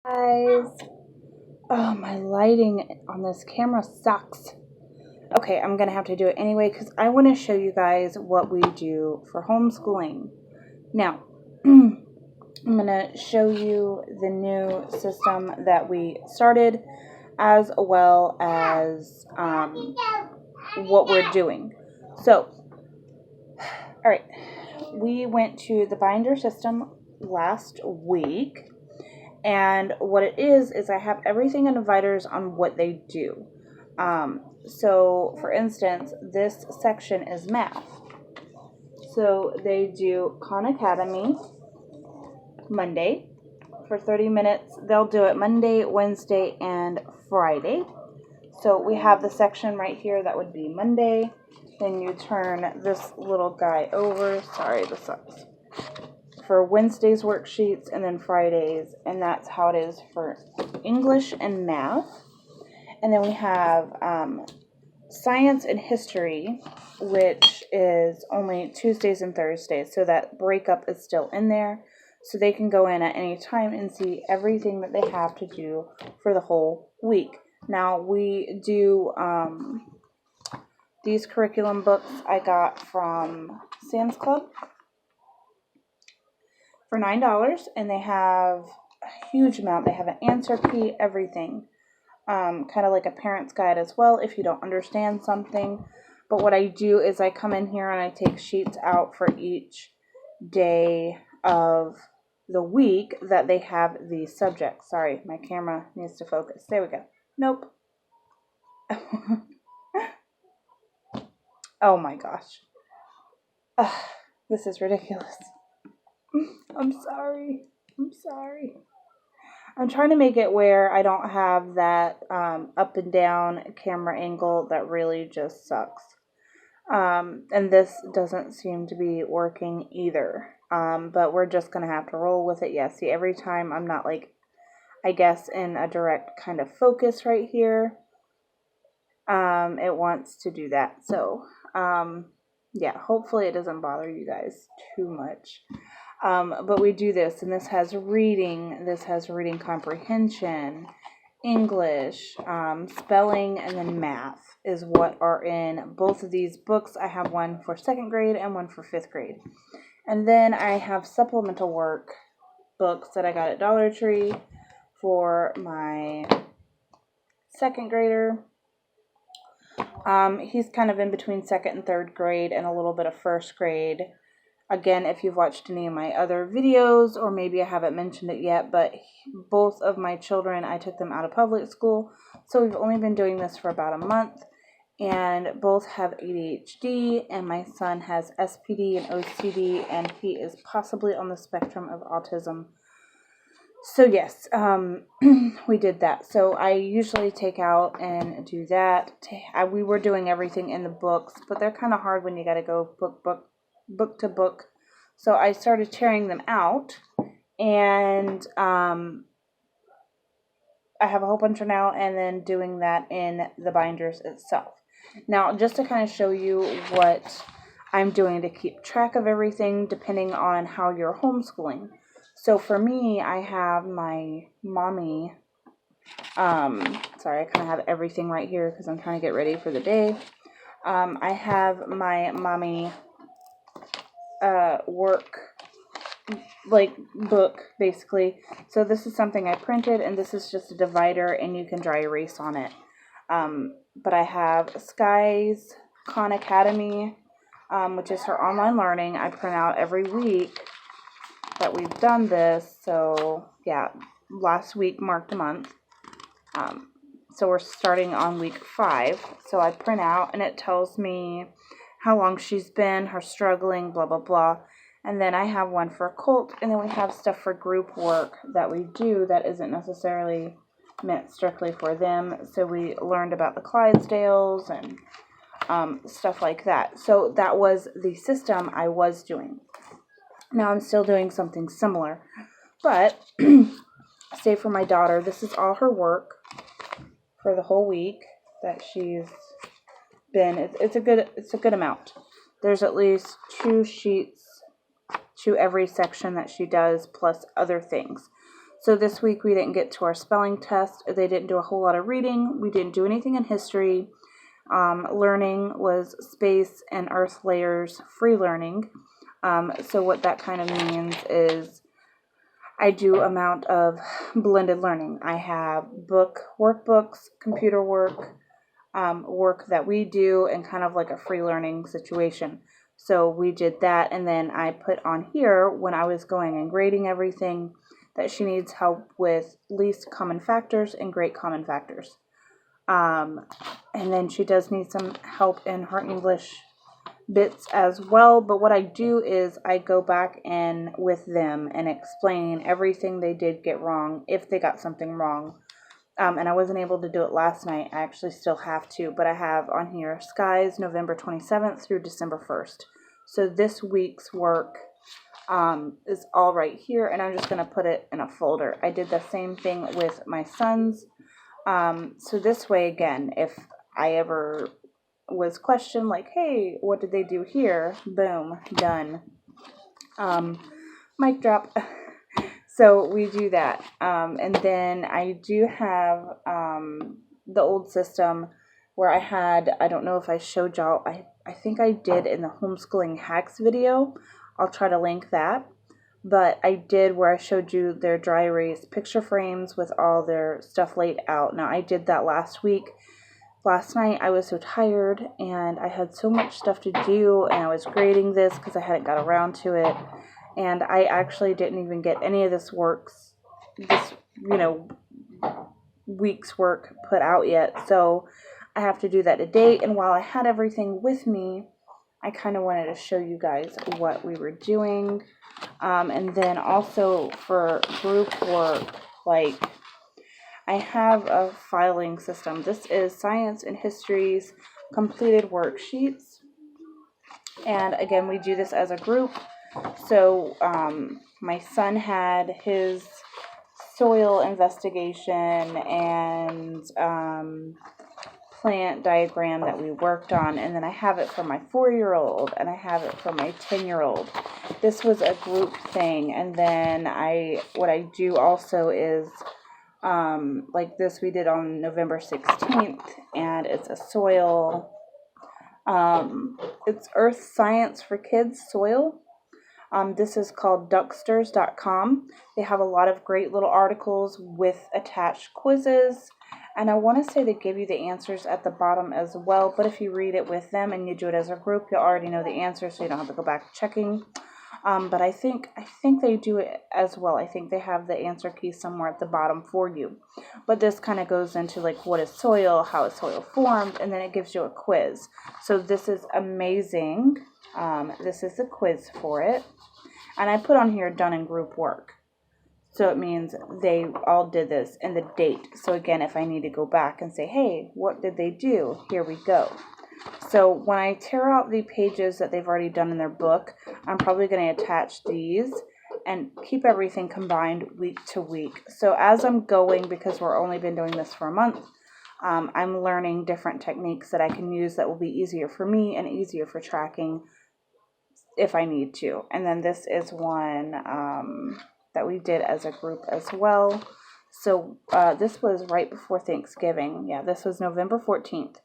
Guys, oh, my lighting on this camera sucks. Okay, I'm gonna have to do it anyway because I want to show you guys what we do for homeschooling. Now, I'm gonna show you the new system that we started, as well as what we're doing. So, all right, we went to the binder system last week. And what it is I have everything in dividers on what they do. So, for instance, this section is math. So they do Khan Academy Monday for 30 minutes. They'll do it Monday, Wednesday, and Friday. So we have the section right here that would be Monday. Then you turn this little guy over. Sorry, this sucks. For Wednesday's worksheets and then Fridays, and that's how it is for English and math. And then we have science and history, which is only Tuesdays and Thursdays, so that breakup is still in there, so they can go in at any time and see everything that they have to do for the whole week. Now we do these curriculum books I got from Sam's Club for $9, and they have a huge amount. They have an answer key, everything. Kind of like a parent's guide as well if you don't understand something. But what I do is I come in here and I take sheets out for each day of the week that they have the subject. Sorry, my camera needs to focus. There we go. Nope. Oh my gosh. This is ridiculous. I'm sorry. I'm trying to make it where I don't have that up and down camera angle that really just sucks. And this doesn't seem to be working either. But we're just going to have to roll with it. Yeah, see, every time I'm not like, I guess, in a direct kind of focus right here, it wants to do that. So, yeah, hopefully it doesn't bother you guys too much. But we do this, and this has reading comprehension, English, spelling, and then math is what are in both of these books. I have one for 2nd grade and one for 5th grade. And then I have supplemental work books that I got at Dollar Tree for my 2nd grader. He's kind of in between 2nd and 3rd grade and a little bit of 1st grade. Again, if you've watched any of my other videos, or maybe I haven't mentioned it yet, but both of my children, I took them out of public school. So we've only been doing this for about a month, and both have ADHD, and my son has SPD and OCD, and he is possibly on the spectrum of autism. So yes, we did that. So I usually take out and do that. We were doing everything in the books, but they're kind of hard when you got to go book to book. So I started tearing them out, and I have a whole bunch now, and then doing that in the binders itself. Now, just to kind of show you what I'm doing to keep track of everything, depending on how you're homeschooling. So for me, I have my mommy, sorry, I kind of have everything right here because I'm trying to get ready for the day. I have my mommy work like book, basically. So this is something I printed, and this is just a divider, and you can dry erase on it. But I have Sky's Khan Academy, which is her online learning. I print out every week that we've done this. So yeah, last week marked a month. So we're starting on week 5. So I print out, and it tells me how long she's been, her struggling, blah, blah, blah. And then I have one for Colt, and then we have stuff for group work that we do that isn't necessarily meant strictly for them. So we learned about the Clydesdales and stuff like that. So that was the system I was doing. Now I'm still doing something similar. But, say for my daughter, this is all her work for the whole week that she's been. It's a good amount. There's at least 2 sheets to every section that she does, plus other things. So this week we didn't get to our spelling test. They didn't do a whole lot of reading. We didn't do anything in history. Learning was space and earth layers free learning. So what that kind of means is I do amount of blended learning. I have workbooks, computer work, work that we do, and kind of like a free learning situation. So we did that, and then I put on here when I was going and grading everything that she needs help with least common factors and great common factors. And then she does need some help in her English bits as well. But what I do is I go back in with them and explain everything they did get wrong, if they got something wrong. And I wasn't able to do it last night. I actually still have to, but I have on here skies November 27th through December 1st. So this week's work is all right here, and I'm just going to put it in a folder. I did the same thing with my sons. So this way, again, if I ever was questioned, like, hey, what did they do here? Boom, done. Mic drop. So we do that. And then I do have the old system where I don't know if I showed y'all, I think I did in the homeschooling hacks video. I'll try to link that. But I did where I showed you their dry erase picture frames with all their stuff laid out. Now I did that last week. Last night I was so tired and I had so much stuff to do, and I was grading this because I hadn't got around to it. And I actually didn't even get any of this week's work put out yet. So I have to do that today. And while I had everything with me, I kind of wanted to show you guys what we were doing. And then also for group work, like I have a filing system. This is Science and History's completed worksheets. And again, we do this as a group. So my son had his soil investigation and plant diagram that we worked on, and then I have it for my 4-year-old and I have it for my 10-year-old. This was a group thing. And then what I do also is like this we did on November 16th, and it's a soil, it's Earth Science for Kids soil. This is called ducksters.com. They have a lot of great little articles with attached quizzes. And I want to say they give you the answers at the bottom as well. But if you read it with them and you do it as a group, you'll already know the answer, so you don't have to go back checking. But I think they do it as well. I think they have the answer key somewhere at the bottom for you. But this kind of goes into like what is soil, how is soil formed, and then it gives you a quiz. So this is amazing. This is the quiz for it. And I put on here done in group work. So it means they all did this and the date. So again, if I need to go back and say, hey, what did they do? Here we go. So when I tear out the pages that they've already done in their book, I'm probably going to attach these and keep everything combined week to week. So as I'm going, because we're only been doing this for a month, I'm learning different techniques that I can use that will be easier for me and easier for tracking if I need to. And then this is one that we did as a group as well. So this was right before Thanksgiving. Yeah, this was November 14th.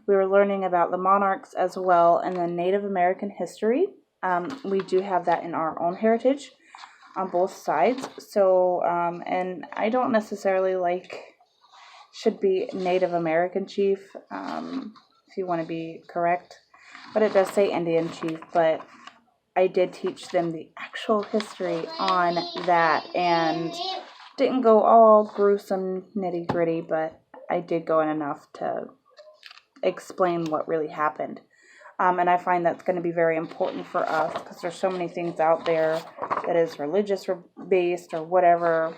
We were learning about the monarchs as well, and then Native American history. We do have that in our own heritage on both sides. So, and I don't necessarily should be Native American chief, if you want to be correct. But it does say Indian chief, but I did teach them the actual history on that, and didn't go all gruesome nitty gritty, but I did go in enough to explain what really happened. And I find that's going to be very important for us because there's so many things out there that is religious or based or whatever.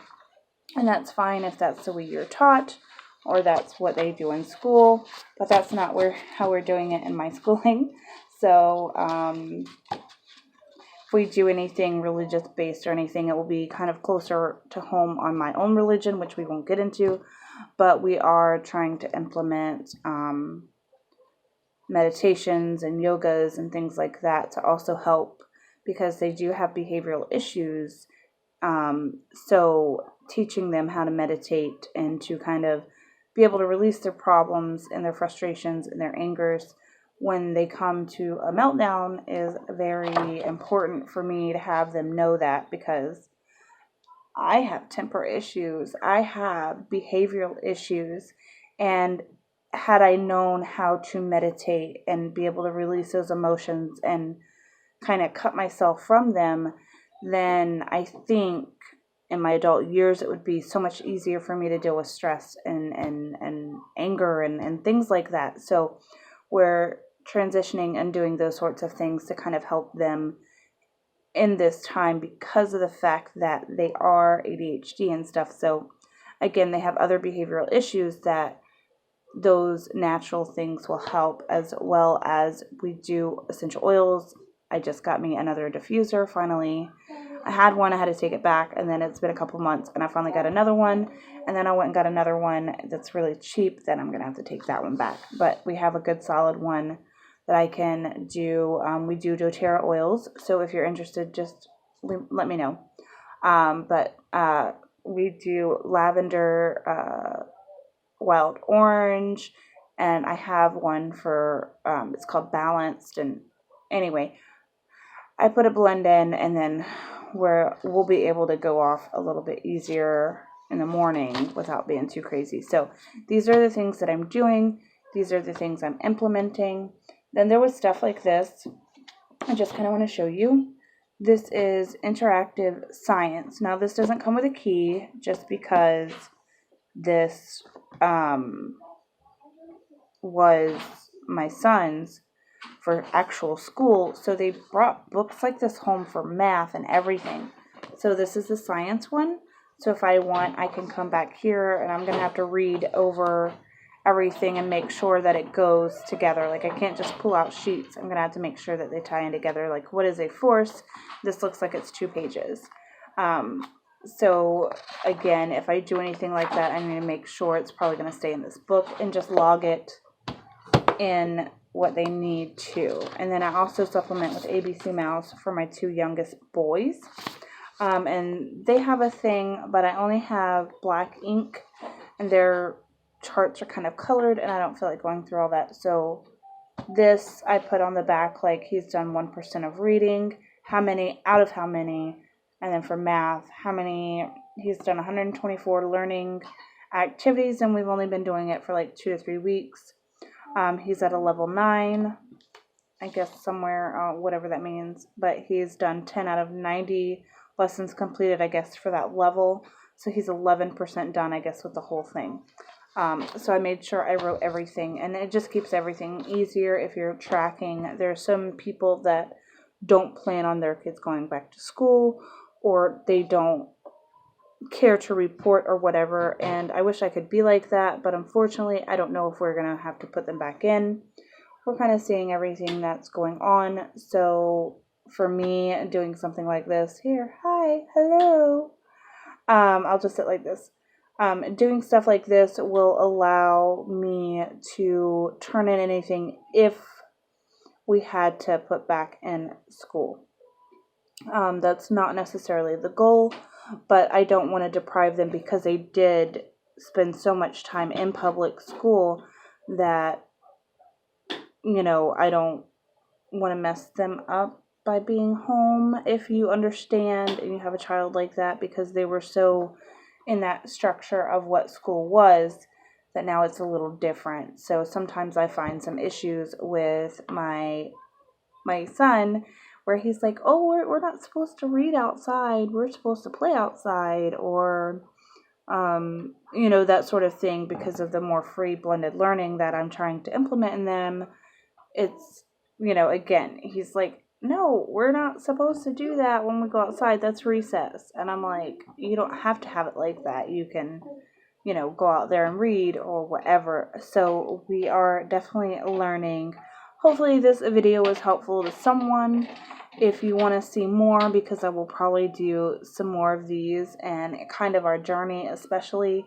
And that's fine if that's the way you're taught or that's what they do in school. But that's not how we're doing it in my schooling. So if we do anything religious based or anything, it will be kind of closer to home on my own religion, which we won't get into. But we are trying to implement meditations and yogas and things like that to also help, because they do have behavioral issues. So teaching them how to meditate and to kind of be able to release their problems and their frustrations and their angers when they come to a meltdown is very important for me to have them know that, because I have temper issues, I have behavioral issues, and had I known how to meditate and be able to release those emotions and kind of cut myself from them, then I think in my adult years it would be so much easier for me to deal with stress and anger and things like that. So we're transitioning and doing those sorts of things to kind of help them in this time because of the fact that they are ADHD and stuff. So again, they have other behavioral issues that those natural things will help, as well as we do essential oils. I just got me another diffuser finally. I had one, I had to take it back, and then it's been a couple months and I finally got another one, and then I went and got another one that's really cheap. Then I'm gonna have to take that one back, but we have a good solid one that I can do. We do doTERRA oils, so if you're interested, just let me know. But we do lavender, wild orange, and I have one for it's called Balanced. And anyway, I put a blend in, and then we'll be able to go off a little bit easier in the morning without being too crazy. So these are the things that I'm doing. These are the things I'm implementing. Then there was stuff like this. I just kind of want to show you. This is interactive science. Now this doesn't come with a key, just because this was my son's for actual school. So they brought books like this home for math and everything. So this is the science one. So if I want, I can come back here and I'm going to have to read over everything and make sure that it goes together. Like I can't just pull out sheets. I'm going to have to make sure that they tie in together. Like, what is a force? This looks like it's 2 pages. So again, if I do anything like that, I need to make sure it's probably going to stay in this book and just log it in what they need to. And then I also supplement with ABC Mouse for my 2 youngest boys. And they have a thing, but I only have black ink, and their charts are kind of colored, and I don't feel like going through all that. So this I put on the back, like he's done 1% of reading, how many out of how many, and then for math, how many, he's done 124 learning activities, and we've only been doing it for like 2 to 3 weeks. He's at a level 9, I guess somewhere, whatever that means, but he's done 10 out of 90 lessons completed, I guess, for that level. So he's 11% done, I guess, with the whole thing. So I made sure I wrote everything, and it just keeps everything easier if you're tracking. There are some people that don't plan on their kids going back to school, or they don't care to report or whatever, and I wish I could be like that, but unfortunately I don't know if we're gonna have to put them back in. We're kind of seeing everything that's going on. So for me, doing something like this here, hi, hello, I'll just sit like this. Doing stuff like this will allow me to turn in anything if we had to put back in school. That's not necessarily the goal, but I don't want to deprive them, because they did spend so much time in public school that, I don't want to mess them up by being home, if you understand, and you have a child like that, because they were so in that structure of what school was, that now it's a little different. So sometimes I find some issues with my son, where he's like, oh, we're not supposed to read outside, we're supposed to play outside, or that sort of thing, because of the more free blended learning that I'm trying to implement in them. It's, again, he's like, no, we're not supposed to do that when we go outside, that's recess. And I'm like, you don't have to have it like that. You can, go out there and read or whatever. So we are definitely learning. Hopefully this video was helpful to someone. If you want to see more, because I will probably do some more of these, and kind of our journey, especially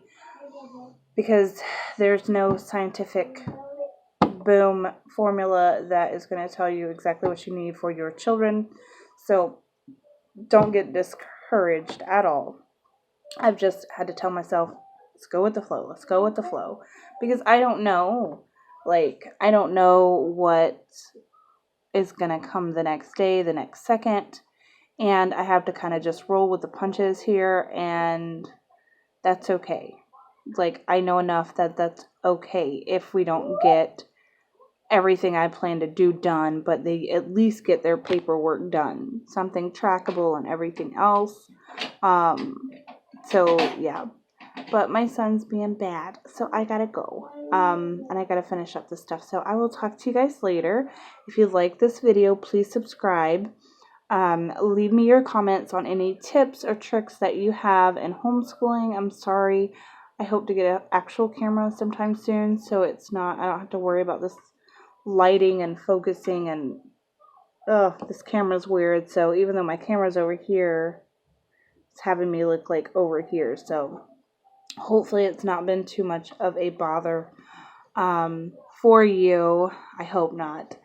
because there's no scientific boom formula that is going to tell you exactly what you need for your children. So don't get discouraged at all. I've just had to tell myself, let's go with the flow. Let's go with the flow. Because I don't know. Like, I don't know what is going to come the next day, the next second. And I have to kind of just roll with the punches here. And that's okay. Like, I know enough that that's okay if we don't get everything I plan to do done, but they at least get their paperwork done. Something trackable and everything else. So, yeah. But my son's being bad, so I gotta go. And I gotta finish up this stuff. So I will talk to you guys later. If you like this video, please subscribe. Leave me your comments on any tips or tricks that you have in homeschooling. I'm sorry. I hope to get an actual camera sometime soon, so I don't have to worry about this lighting and focusing, and this camera's weird. So even though my camera's over here, it's having me look like over here. So hopefully it's not been too much of a bother for you. I hope not.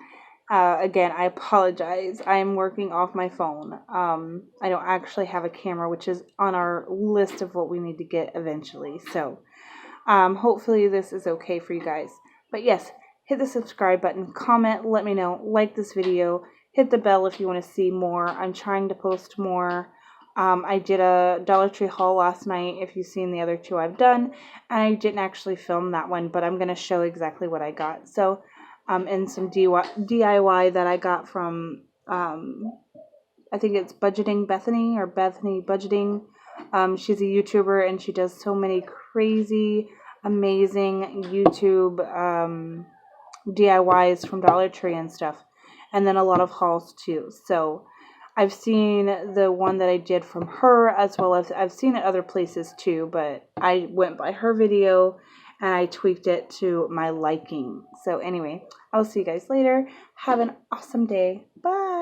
Again, I apologize. I'm working off my phone. I don't actually have a camera, which is on our list of what we need to get eventually. So hopefully this is okay for you guys. But yes, hit the subscribe button, comment, let me know, like this video, hit the bell if you want to see more. I'm trying to post more. I did a Dollar Tree haul last night, if you've seen the other two I've done, and I didn't actually film that one, but I'm going to show exactly what I got. So, and some DIY that I got from, I think it's Budgeting Bethany, or Bethany Budgeting. She's a YouTuber, and she does so many crazy, amazing YouTube DIYs from Dollar Tree and stuff, and then a lot of hauls too. So I've seen the one that I did from her, as well as I've seen it other places too, but I went by her video and I tweaked it to my liking. So anyway, I'll see you guys later. Have an awesome day. Bye.